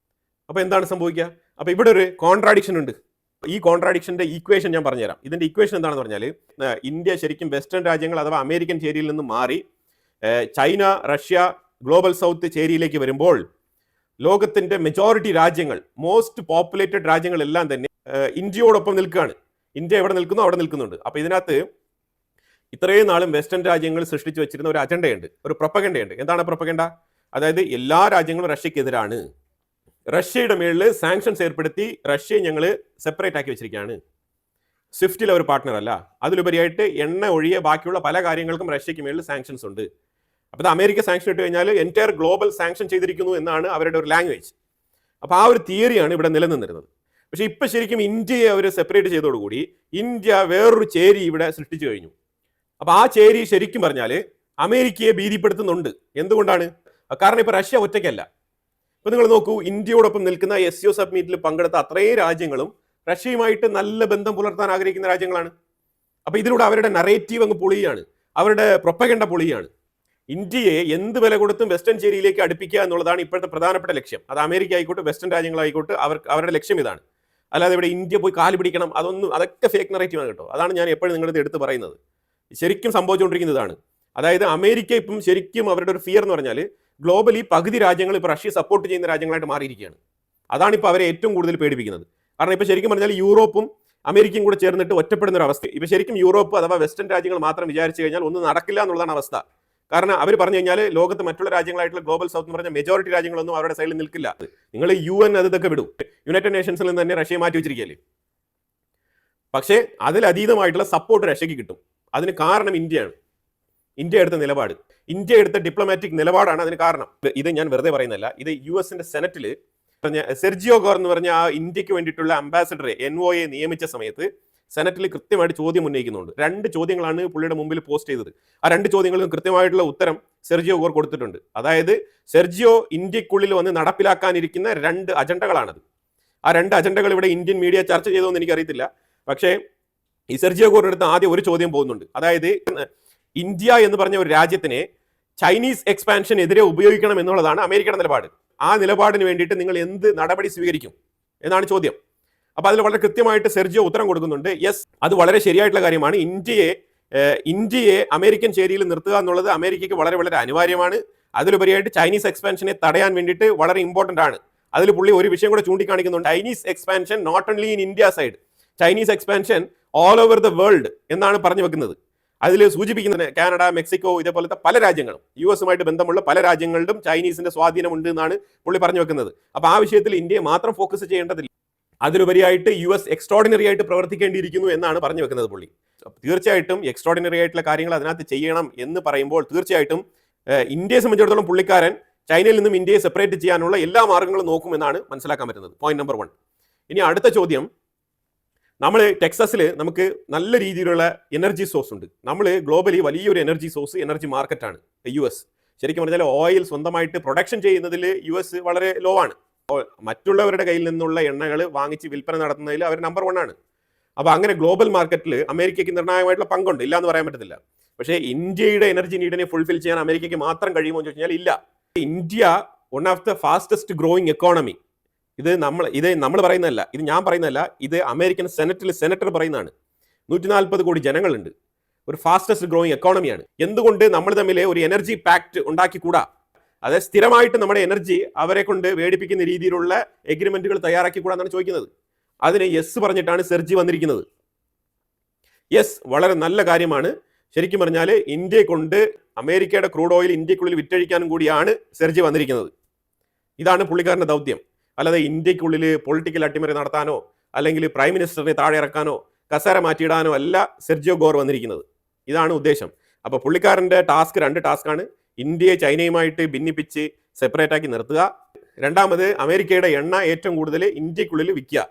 അപ്പോൾ എന്താണ് സംഭവിക്കുക? അപ്പോൾ ഇവിടെ ഒരു കോൺട്രാഡിക്ഷൻ ഉണ്ട്. ഈ കോൺട്രാഡിക്ഷന്റെ ഈക്വേഷൻ ഞാൻ പറഞ്ഞുതരാം. ഇതിന്റെ ഈക്വേഷൻ എന്താണെന്ന് പറഞ്ഞാൽ, ഇന്ത്യ ശരിക്കും വെസ്റ്റേൺ രാജ്യങ്ങൾ അഥവാ അമേരിക്കൻ ചേരിയിൽ നിന്ന് മാറി ചൈന, റഷ്യ, ഗ്ലോബൽ സൗത്ത് ചേരിയിലേക്ക് വരുമ്പോൾ ലോകത്തിന്റെ മെജോറിറ്റി രാജ്യങ്ങൾ, മോസ്റ്റ് പോപ്പുലേറ്റഡ് രാജ്യങ്ങളെല്ലാം തന്നെ ഇന്ത്യയോടൊപ്പം നിൽക്കുകയാണ്. ഇന്ത്യ എവിടെ നിൽക്കുന്നോ അവിടെ നിൽക്കുന്നുണ്ട്. അപ്പോൾ ഇതിനകത്ത് ഇത്രയും നാളും വെസ്റ്റേൺ രാജ്യങ്ങൾ സൃഷ്ടിച്ചു വെച്ചിരുന്ന ഒരു അജണ്ടയുണ്ട്, ഒരു പ്രൊപ്പഗണ്ടയുണ്ട്. എന്താണ് പ്രൊപ്പഗണ്ട? അതായത് എല്ലാ രാജ്യങ്ങളും റഷ്യക്കെതിരാണ്, റഷ്യയുടെ മേളിൽ സാങ്ഷൻസ് ഏർപ്പെടുത്തി റഷ്യയെ ഞങ്ങൾ സെപ്പറേറ്റ് ആക്കി വെച്ചിരിക്കുകയാണ്, സ്വിഫ്റ്റിൽ അവർ പാർട്ട്ണർ അല്ല, അതിലുപരിയായിട്ട് എണ്ണ ഒഴിയെ ബാക്കിയുള്ള പല കാര്യങ്ങൾക്കും റഷ്യയ്ക്ക് മേളിൽ സാങ്ഷൻസ് ഉണ്ട്. അപ്പോൾ ഇത് അമേരിക്ക സാങ്ഷൻ ഇട്ട് കഴിഞ്ഞാൽ എൻറ്റയർ ഗ്ലോബൽ സാങ്ഷൻ ചെയ്തിരിക്കുന്നു എന്നാണ് അവരുടെ ഒരു ലാംഗ്വേജ്. അപ്പോൾ ആ ഒരു തിയറിയാണ് ഇവിടെ നിലനിന്നിരുന്നത്. പക്ഷേ ഇപ്പം ശരിക്കും ഇന്ത്യയെ അവർ സെപ്പറേറ്റ് ചെയ്തതോടുകൂടി ഇന്ത്യ വേറൊരു ചേരി ഇവിടെ സൃഷ്ടിച്ചു കഴിഞ്ഞു. അപ്പോൾ ആ ചേരി ശരിക്കും പറഞ്ഞാൽ അമേരിക്കയെ ഭീതിപ്പെടുത്തുന്നുണ്ട്. എന്തുകൊണ്ടാണ്? കാരണം ഇപ്പോൾ റഷ്യ ഒറ്റയ്ക്കല്ല. ഇപ്പോൾ നിങ്ങൾ നോക്കൂ, ഇന്ത്യയോടൊപ്പം നിൽക്കുന്ന SCO സബ്മീറ്റിൽ പങ്കെടുത്ത അത്രയും രാജ്യങ്ങളും റഷ്യയുമായിട്ട് നല്ല ബന്ധം പുലർത്താൻ ആഗ്രഹിക്കുന്ന രാജ്യങ്ങളാണ്. അപ്പോൾ ഇതിലൂടെ അവരുടെ നറേറ്റീവ് അങ്ങ് പൊളിയാണ്, അവരുടെ പ്രൊപ്പഗണ്ട പൊളിയാണ്. ഇന്ത്യയെ എന്ത് വില കൊടുത്തും വെസ്റ്റേൺ ചേരിയിലേക്ക് അടുപ്പിക്കുക എന്നുള്ളതാണ് ഇപ്പോഴത്തെ പ്രധാനപ്പെട്ട ലക്ഷ്യം. അത് അമേരിക്ക ആയിക്കോട്ടെ, വെസ്റ്റേൺ രാജ്യങ്ങളായിക്കോട്ടെ, അവരുടെ ലക്ഷ്യം ഇതാണ്. അല്ലാതെ ഇവിടെ ഇന്ത്യ പോയി കാല് പിടിക്കണം, അതൊക്കെ ഫേക്ക് നറേറ്റീവാണ് കേട്ടോ. അതാണ് ഞാൻ എപ്പോഴും നിങ്ങളുടെ എടുത്ത് പറയുന്നത്. ശരിക്കും സംഭവിച്ചുകൊണ്ടിരിക്കുന്നത് ഇതാണ്. അതായത് അമേരിക്ക ഇപ്പം ശരിക്കും അവരുടെ ഒരു ഫിയർ എന്ന് പറഞ്ഞാൽ ഗ്ലോബലി പകുതി രാജ്യങ്ങൾ ഇപ്പോൾ റഷ്യ സപ്പോർട്ട് ചെയ്യുന്ന രാജ്യങ്ങളായിട്ട് മാറിയിരിക്കുകയാണ്. അതാണ് ഇപ്പോൾ അവരെ ഏറ്റവും കൂടുതൽ പേടിപ്പിക്കുന്നത്. കാരണം ഇപ്പോൾ ശരിക്കും പറഞ്ഞാൽ യൂറോപ്പും അമേരിക്കയും കൂടെ ചേർന്നിട്ട് ഒറ്റപ്പെടുന്ന ഒരു അവസ്ഥ. ഇപ്പോൾ ശരിക്കും യൂറോപ്പ് അഥവാ വെസ്റ്റേൺ രാജ്യങ്ങൾ മാത്രം വിചാരിച്ചു കഴിഞ്ഞാൽ ഒന്നും നടക്കില്ല എന്നുള്ളതാണ് അവസ്ഥ. കാരണം അവർ പറഞ്ഞു കഴിഞ്ഞാൽ ലോകത്ത് മറ്റുള്ള രാജ്യങ്ങളായിട്ടുള്ള ഗ്ലോബൽ സൗത്ത് എന്ന് പറഞ്ഞ മെജോറിറ്റി രാജ്യങ്ങളൊന്നും അവരുടെ സൈഡിൽ നിൽക്കില്ല. നിങ്ങൾ UN അതൊക്കെ വിടും, യുണൈറ്റഡ് നേഷൻസിൽ നിന്ന് തന്നെ റഷ്യയെ മാറ്റി വെച്ചിരിക്കുകയല്ലേ. പക്ഷേ അതിലതീതമായിട്ടുള്ള സപ്പോർട്ട് റഷ്യക്ക് കിട്ടും. അതിന് കാരണം ഇന്ത്യയാണ്. ഇന്ത്യ എടുത്ത നിലപാട്, ഇന്ത്യ എടുത്ത ഡിപ്ലോമാറ്റിക് നിലപാടാണ് അതിന് കാരണം. ഇത് ഞാൻ വെറുതെ പറയുന്നതല്ല. ഇത് US സെനറ്റിൽ സെർജിയോ ഗോർ എന്ന് പറഞ്ഞ ആ ഇന്ത്യക്ക് വേണ്ടിയിട്ടുള്ള അംബാസിഡറെ NOA നിയമിച്ച സമയത്ത് സെനറ്റിൽ കൃത്യമായിട്ട് ചോദ്യം ഉന്നയിക്കുന്നുണ്ട്. 2 ചോദ്യങ്ങളാണ് പുള്ളിയുടെ മുമ്പിൽ പോസ്റ്റ് ചെയ്തത്. ആ 2 ചോദ്യങ്ങൾക്കും കൃത്യമായിട്ടുള്ള ഉത്തരം സെർജിയോ ഗോർ കൊടുത്തിട്ടുണ്ട്. അതായത് സെർജിയോ ഇന്ത്യക്കുള്ളിൽ വന്ന് നടപ്പിലാക്കാനിരിക്കുന്ന 2 അജണ്ടകളാണത്. ആ 2 അജണ്ടകൾ ഇവിടെ ഇന്ത്യൻ മീഡിയ ചർച്ച ചെയ്തോന്ന് എനിക്കറിയത്തില്ല. പക്ഷേ ഈ സെർജിയോ ഗോറിന്റെ അടുത്ത് ആദ്യം ഒരു ചോദ്യം പോകുന്നുണ്ട്. അതായത് ഇന്ത്യ എന്ന് പറഞ്ഞ ഒരു രാജ്യത്തിനെ ചൈനീസ് എക്സ്പാൻഷൻ എതിരെ ഉപയോഗിക്കണം എന്നുള്ളതാണ് അമേരിക്കയുടെ നിലപാട്. ആ നിലപാടിന് വേണ്ടിയിട്ട് നിങ്ങൾ എന്ത് നടപടി സ്വീകരിക്കും എന്നാണ് ചോദ്യം. അപ്പോൾ അതിൽ വളരെ കൃത്യമായിട്ട് സെർജിയോ ഉത്തരം കൊടുക്കുന്നുണ്ട്. യെസ്, അത് വളരെ ശരിയായിട്ടുള്ള കാര്യമാണ്. ഇന്ത്യയെ അമേരിക്കൻ ചേരിയിൽ നിർത്തുക എന്നുള്ളത് അമേരിക്കയ്ക്ക് വളരെ വളരെ അനിവാര്യമാണ്. അതിലുപരിയായിട്ട് ചൈനീസ് എക്സ്പാൻഷനെ തടയാൻ വേണ്ടിയിട്ട് വളരെ ഇമ്പോർട്ടൻ്റ് ആണ്. അതിൽ പുള്ളി ഒരു വിഷയം കൂടെ ചൂണ്ടിക്കാണിക്കുന്നുണ്ട്. Chinese expansion not only in India side, Chinese expansion all over the world എന്നാണ് പറഞ്ഞു വെക്കുന്നത്. അതിൽ സൂചിപ്പിക്കുന്നത് കാനഡ, മെക്സിക്കോ ഇതേപോലത്തെ പല രാജ്യങ്ങളും, US ബന്ധമുള്ള പല രാജ്യങ്ങളിലും ചൈനീസിന്റെ സ്വാധീനമുണ്ട് എന്നാണ് പുള്ളി പറഞ്ഞു വെക്കുന്നത്. അപ്പോൾ ആ വിഷയത്തിൽ ഇന്ത്യയെ മാത്രം ഫോക്കസ് ചെയ്യേണ്ടതില്ല, അതിലുപരിയായിട്ട് US എക്സ്ട്രോർഡിനറി ആയിട്ട് പ്രവർത്തിക്കേണ്ടിയിരിക്കുന്നു എന്നാണ് പറഞ്ഞു വെക്കുന്നത് പുള്ളി. തീർച്ചയായിട്ടും എക്സ്ട്രോർഡിനറി ആയിട്ടുള്ള കാര്യങ്ങൾ അതിനകത്ത് ചെയ്യണം എന്ന് പറയുമ്പോൾ തീർച്ചയായിട്ടും ഇന്ത്യയെ സംബന്ധിച്ചിടത്തോളം പുള്ളിക്കാരൻ ചൈനയിൽ നിന്നും ഇന്ത്യയെ സെപ്പറേറ്റ് ചെയ്യാനുള്ള എല്ലാ മാർഗ്ഗങ്ങളും നോക്കുമെന്നാണ് മനസ്സിലാക്കാൻ പറ്റുന്നത്. Point number 1. ഇനി അടുത്ത ചോദ്യം, നമ്മൾ ടെക്സസിൽ നമുക്ക് നല്ല രീതിയിലുള്ള എനർജി സോഴ്സ് ഉണ്ട്. നമ്മൾ ഗ്ലോബലി വലിയൊരു എനർജി സോഴ്സ്, എനർജി മാർക്കറ്റാണ് US. ശരിക്കും പറഞ്ഞാൽ ഓയിൽ സ്വന്തമായിട്ട് പ്രൊഡക്ഷൻ ചെയ്യുന്നതിൽ US വളരെ ലോ ആണ്. മറ്റുള്ളവരുടെ കയ്യിൽ നിന്നുള്ള എണ്ണകൾ വാങ്ങിച്ച് വിൽപ്പന നടത്തുന്നതിൽ അവർ നമ്പർ 1 ആണ്. അപ്പോൾ അങ്ങനെ ഗ്ലോബൽ മാർക്കറ്റിൽ അമേരിക്കയ്ക്ക് നിർണായകമായിട്ടുള്ള പങ്കുണ്ട്, ഇല്ല എന്ന് പറയാൻ പറ്റത്തില്ല. പക്ഷേ ഇന്ത്യയുടെ എനർജി നീഡിനെ ഫുൾഫിൽ ചെയ്യാൻ അമേരിക്കയ്ക്ക് മാത്രം കഴിയുമോ എന്ന് ചോദിച്ചാൽ ഇല്ല. India one of the fastest growing economy. ഇത് നമ്മൾ പറയുന്നതല്ല, ഇത് ഞാൻ പറയുന്നതല്ല, ഇത് അമേരിക്കൻ സെനറ്റർ പറയുന്നതാണ്. 140 കോടി ജനങ്ങളുണ്ട്, ഒരു ഫാസ്റ്റസ്റ്റ് ഗ്രോയിങ് എക്കോണമിയാണ്. എന്തുകൊണ്ട് നമ്മൾ തമ്മിൽ ഒരു എനർജി പാക്ട് ഉണ്ടാക്കിക്കൂടാ? അതായത് സ്ഥിരമായിട്ട് നമ്മുടെ എനർജി അവരെ കൊണ്ട് വേടിപ്പിക്കുന്ന രീതിയിലുള്ള എഗ്രിമെന്റുകൾ തയ്യാറാക്കിക്കൂടാ എന്നാണ് ചോദിക്കുന്നത്. അതിന് യെസ് പറഞ്ഞിട്ടാണ് സെർജി വന്നിരിക്കുന്നത്. യെസ്, വളരെ നല്ല കാര്യമാണ്. ശരിക്കും പറഞ്ഞാൽ ഇന്ത്യയെ കൊണ്ട് അമേരിക്കയുടെ ക്രൂഡ് ഓയിൽ ഇന്ത്യക്കുള്ളിൽ വിറ്റഴിക്കാനും കൂടിയാണ് സെർജി വന്നിരിക്കുന്നത്. ഇതാണ് പുള്ളിക്കാരൻ്റെ ദൗത്യം. അല്ലാതെ ഇന്ത്യക്കുള്ളിൽ പൊളിറ്റിക്കൽ അട്ടിമറി നടത്താനോ അല്ലെങ്കിൽ പ്രൈം മിനിസ്റ്ററിനെ താഴെ ഇറക്കാനോ കസേര മാറ്റിയിടാനോ അല്ല സെർജിയോ ഗോർ വന്നിരിക്കുന്നത്. ഇതാണ് ഉദ്ദേശം. അപ്പോൾ പുള്ളിക്കാരൻ്റെ ടാസ്ക് 2 ടാസ്ക്കാണ്. ഇന്ത്യയെ ചൈനയുമായിട്ട് ഭിന്നിപ്പിച്ച് സെപ്പറേറ്റ് ആക്കി നിർത്തുക. രണ്ടാമത് അമേരിക്കയുടെ എണ്ണ ഏറ്റവും കൂടുതൽ ഇന്ത്യക്കുള്ളിൽ വിൽക്കുക.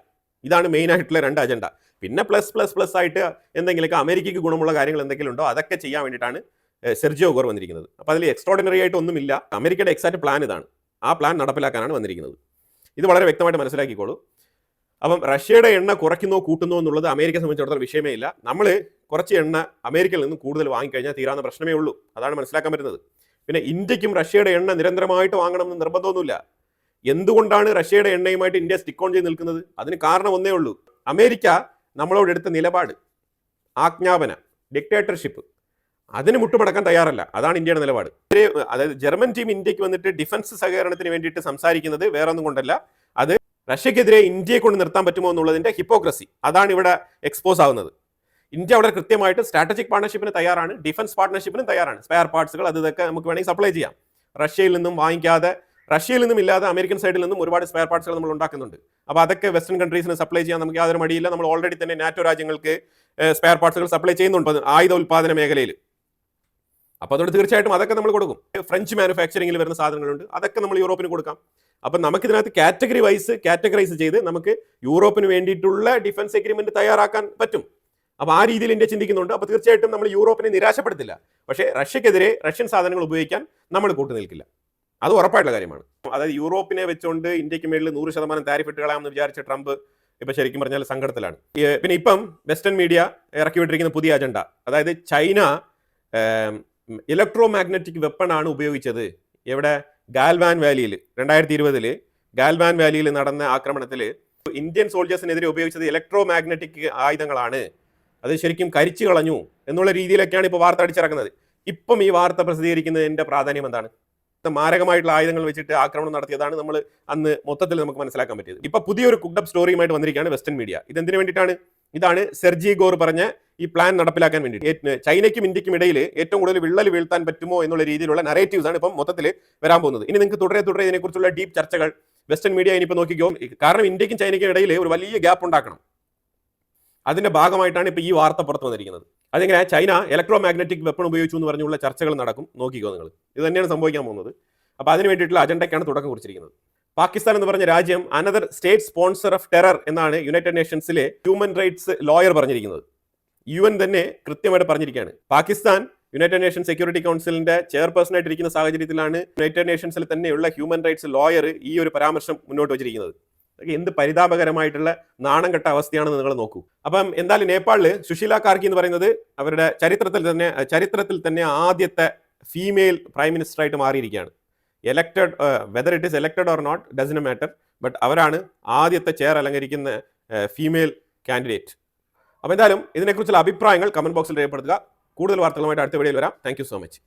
ഇതാണ് മെയിൻ ആയിട്ടുള്ള 2 അജണ്ട. പിന്നെ പ്ലസ് ആയിട്ട് എന്തെങ്കിലുമൊക്കെ അമേരിക്കയ്ക്ക് ഗുണമുള്ള കാര്യങ്ങൾ എന്തെങ്കിലും ഉണ്ടോ അതൊക്കെ ചെയ്യാൻ വേണ്ടിയിട്ടാണ് സെർജിയോ ഗോർ വന്നിരിക്കുന്നത്. അപ്പോൾ അതിൽ എക്സ്ട്രോർഡിനറി ആയിട്ട് ഒന്നുമില്ല. അമേരിക്കയുടെ എക്സാക്ട് പ്ലാൻ ഇതാണ്. ആ പ്ലാൻ നടപ്പിലാക്കാനാണ് വന്നിരിക്കുന്നത്. ഇത് വളരെ വ്യക്തമായിട്ട് മനസ്സിലാക്കിക്കോളൂ. അപ്പം റഷ്യയുടെ എണ്ണ കുറയ്ക്കുന്നോ കൂട്ടുന്നോ എന്നുള്ളത് അമേരിക്കയെ സംബന്ധിച്ചിടത്തോളം വിഷയമേ ഇല്ല. നമ്മൾ കുറച്ച് എണ്ണ അമേരിക്കയിൽ നിന്ന് കൂടുതൽ വാങ്ങിക്കഴിഞ്ഞാൽ തീരാവുന്ന പ്രശ്നമേ ഉള്ളൂ. അതാണ് മനസ്സിലാക്കാൻ പറ്റുന്നത്. പിന്നെ ഇന്ത്യക്കും റഷ്യയുടെ എണ്ണ നിരന്തരമായിട്ട് വാങ്ങണമെന്ന് നിർബന്ധമൊന്നുമില്ല. എന്തുകൊണ്ടാണ് റഷ്യയുടെ എണ്ണയുമായിട്ട് ഇന്ത്യ സ്റ്റിക്ക് ഓൺ ചെയ്ത് നിൽക്കുന്നത്? അതിന് കാരണം ഒന്നേ ഉള്ളൂ. അമേരിക്ക നമ്മളോട് എടുത്ത നിലപാട്, ആജ്ഞാപന, ഡിക്റ്റേറ്റർഷിപ്പ്, അതിന് മുട്ടുമടക്കാൻ തയ്യാറല്ല. അതാണ് ഇന്ത്യയുടെ നിലപാട്. അതായത് ജർമ്മൻ ടീം ഇന്ത്യക്ക് വന്നിട്ട് ഡിഫൻസ് സഹകരണത്തിന് വേണ്ടിയിട്ട് സംസാരിക്കുന്നത് വേറെ ഒന്നും കൊണ്ടല്ല, അത് റഷ്യക്കെതിരെ ഇന്ത്യയെ കൊണ്ട് നിർത്താൻ പറ്റുമോ എന്നുള്ളതിന്റെ ഹിപ്പോക്രസി, അതാണ് ഇവിടെ എക്സ്പോസ് ആവുന്നത്. ഇന്ത്യ വളരെ കൃത്യമായിട്ട് സ്ട്രാറ്റജിക് പാർട്ണർഷിപ്പിന് തയ്യാറാണ്, ഡിഫൻസ് പാർട്ണർഷിപ്പിനും തയ്യാറാണ്. സ്പെയർ പാർട്സുകൾ അതൊക്കെ നമുക്ക് വേണമെങ്കിൽ സപ്ലൈ ചെയ്യാം. റഷ്യയിൽ നിന്നും വാങ്ങിക്കാതെ, റഷ്യയിൽ നിന്നും ഇല്ലാതെ അമേരിക്കൻ സൈഡിൽ നിന്നും ഒരുപാട് സ്പെയർ പാർട്സുകൾ നമ്മൾ ഉണ്ടാക്കുന്നുണ്ട്. അപ്പോൾ അതൊക്കെ വെസ്റ്റേൺ കൺട്രീസിന് സപ്ലൈ ചെയ്യാൻ നമുക്ക് യാതൊരു മടിയില്ല. നമ്മൾ ഓൾറെഡി തന്നെ നാറ്റോ രാജ്യങ്ങൾക്ക് സ്പെയർ പാർട്സുകൾ സപ്ലൈ ചെയ്യുന്നുണ്ട് ആയുധ ഉൽപ്പാദന മേഖലയിൽ. അപ്പോൾ അതുകൊണ്ട് തീർച്ചയായിട്ടും അതൊക്കെ നമ്മൾ കൊടുക്കും. ഫ്രഞ്ച് മാനുഫാക്ചറിംഗിൽ വരുന്ന സാധനങ്ങളുണ്ട്, അതൊക്കെ നമ്മൾ യൂറോപ്പിന് കൊടുക്കാം. അപ്പം നമുക്കിതിനകത്ത് കാറ്റഗറൈസ് ചെയ്ത് നമുക്ക് യൂറോപ്പിന് വേണ്ടിയിട്ടുള്ള ഡിഫൻസ് എഗ്രിമെന്റ് തയ്യാറാക്കാൻ പറ്റും. അപ്പോൾ ആ രീതിയിൽ ഇന്ത്യ ചിന്തിക്കുന്നുണ്ട്. അപ്പോൾ തീർച്ചയായിട്ടും നമ്മൾ യൂറോപ്പിനെ നിരാശപ്പെടുത്തില്ല. പക്ഷേ റഷ്യക്കെതിരെ റഷ്യൻ സാധനങ്ങൾ ഉപയോഗിക്കാൻ നമ്മൾ കൂട്ടുനിൽക്കില്ല. അത് ഉറപ്പായിട്ടുള്ള കാര്യമാണ്. അതായത് യൂറോപ്പിനെ വെച്ചുകൊണ്ട് ഇന്ത്യക്ക് മേളിൽ 100% താരിഫ് ഇട്ട് കളയാമെന്ന് വിചാരിച്ച ട്രംപ് ഇപ്പം ശരിക്കും പറഞ്ഞാൽ സങ്കടത്തിലാണ്. പിന്നെ ഇപ്പം വെസ്റ്റേൺ മീഡിയ ഇറക്കി വിട്ടിരിക്കുന്ന പുതിയ അജണ്ട, അതായത് ചൈന ഇലക്ട്രോ മാഗ്നറ്റിക് വെപ്പൺ ആണ് ഉപയോഗിച്ചത്. എവിടെ? ഗാൽവാൻ വാലിയിൽ 2020 ഗാൽവാൻ വാലിയിൽ നടന്ന ആക്രമണത്തിൽ ഇന്ത്യൻ സോൾജേഴ്സിനെതിരെ ഉപയോഗിച്ചത് ഇലക്ട്രോ മാഗ്നറ്റിക് ആയുധങ്ങളാണ്, അത് ശരിക്കും കരിച്ചു കളഞ്ഞു എന്നുള്ള രീതിയിലൊക്കെയാണ് ഇപ്പോൾ വാർത്ത അടിച്ചിറക്കുന്നത്. ഇപ്പം ഈ വാർത്ത പ്രസിദ്ധീകരിക്കുന്നതിൻ്റെ പ്രാധാന്യം എന്താണ്? മാരകമായിട്ടുള്ള ആയുധങ്ങൾ വെച്ചിട്ട് ആക്രമണം നടത്തിയതാണ് നമ്മൾ അന്ന് മൊത്തത്തിൽ നമുക്ക് മനസ്സിലാക്കാൻ പറ്റിയത്. ഇപ്പൊ പുതിയൊരു കുക്ഡപ്പ് സ്റ്റോറിയുമായിട്ട് വന്നിരിക്കുകയാണ് വെസ്റ്റേൺ മീഡിയ. ഇതെന്തിനു വേണ്ടിയിട്ടാണ്? ഇതാണ് സെർജി ഗോർ പറഞ്ഞ ഈ പ്ലാൻ നടപ്പിലാക്കാൻ വേണ്ടിയിട്ട്. ചൈനയ്ക്കും ഇന്ത്യക്കും ഇടയിൽ ഏറ്റവും കൂടുതൽ വിള്ളൽ വീഴ്ത്താൻ പറ്റുമോ എന്നുള്ള രീതിയിലുള്ള നറേറ്റീവ്സ് ആണ് ഇപ്പം മൊത്തത്തിൽ വരാൻ പോകുന്നത്. ഇനി നിങ്ങൾക്ക് തുടരെ ഇതിനെക്കുറിച്ചുള്ള ഡീപ്പ് ചർച്ചകൾ വെസ്റ്റേൺ മീഡിയ ഇനിയിപ്പോൾ നോക്കിക്കോ. കാരണം ഇന്ത്യക്കും ചൈനയ്ക്കും ഇടയിൽ ഒരു വലിയ ഗ്യാപ്പ് ഉണ്ടാക്കണം. അതിന്റെ ഭാഗമായിട്ടാണ് ഇപ്പോൾ ഈ വാർത്ത പുറത്തു വന്നിരിക്കുന്നത്. അതെങ്ങനെ? ചൈന ഇലക്ട്രോ മാഗ്നറ്റിക് വെപ്പൺ ഉപയോഗിച്ചു എന്ന് പറഞ്ഞുള്ള ചർച്ചകൾ നടക്കും. നോക്കിക്കോ നിങ്ങൾ, ഇത് തന്നെയാണ് സംഭവിക്കാൻ പോകുന്നത്. അപ്പോൾ അതിന് വേണ്ടിയിട്ടുള്ള അജണ്ടയ്ക്കാണ് തുടക്കം കുറിച്ചിരിക്കുന്നത്. പാകിസ്ഥാൻ എന്ന് പറഞ്ഞ രാജ്യം another state sponsor of terror എന്നാണ് യുണൈറ്റഡ് നേഷൻസിലെ ഹ്യൂമൻ റൈറ്റ്സ് ലോയർ പറഞ്ഞിരിക്കുന്നത്. UN തന്നെ കൃത്യമായിട്ട് പറഞ്ഞിരിക്കുകയാണ്. പാകിസ്ഥാൻ യുണൈറ്റഡ് നേഷൻ സെക്യൂരിറ്റി കൗൺസിലിന്റെ ചെയർപേഴ്സൺ ആയിട്ടിരിക്കുന്ന സാഹചര്യത്തിലാണ് യുണൈറ്റഡ് നേഷൻസിൽ തന്നെയുള്ള ഹ്യൂമൻ റൈറ്റ്സ് ലോയർ ഈ ഒരു പരാമർശം മുന്നോട്ട് വെച്ചിരിക്കുന്നത്. എന്ത് പരിതാപകരമായിട്ടുള്ള നാണം കെട്ട അവസ്ഥയാണെന്ന് നിങ്ങൾ നോക്കൂ. അപ്പം എന്തായാലും നേപ്പാളിൽ സുശീല കാർക്കി എന്ന് പറയുന്നത് അവരുടെ ചരിത്രത്തിൽ തന്നെ ആദ്യത്തെ ഫീമെയിൽ പ്രൈം മിനിസ്റ്റർ ആയിട്ട് മാറിയിരിക്കുകയാണ്. Elected, whether it is elected or not doesn't matter, but അവരാണ് ആദ്യത്തെ ചെയർ അലങ്കരിക്കുന്ന ഫീമെയിൽ കാൻഡിഡേറ്റ്. അപ്പോൾ എന്തായാലും ഇതിനെക്കുറിച്ചുള്ള അഭിപ്രായങ്ങൾ കമന്റ് ബോക്സിൽ രേഖപ്പെടുത്തുക. കൂടുതൽ വാർത്തകളുമായിട്ട് അടുത്ത വീഡിയോയിൽ വരാം. Thank you so much.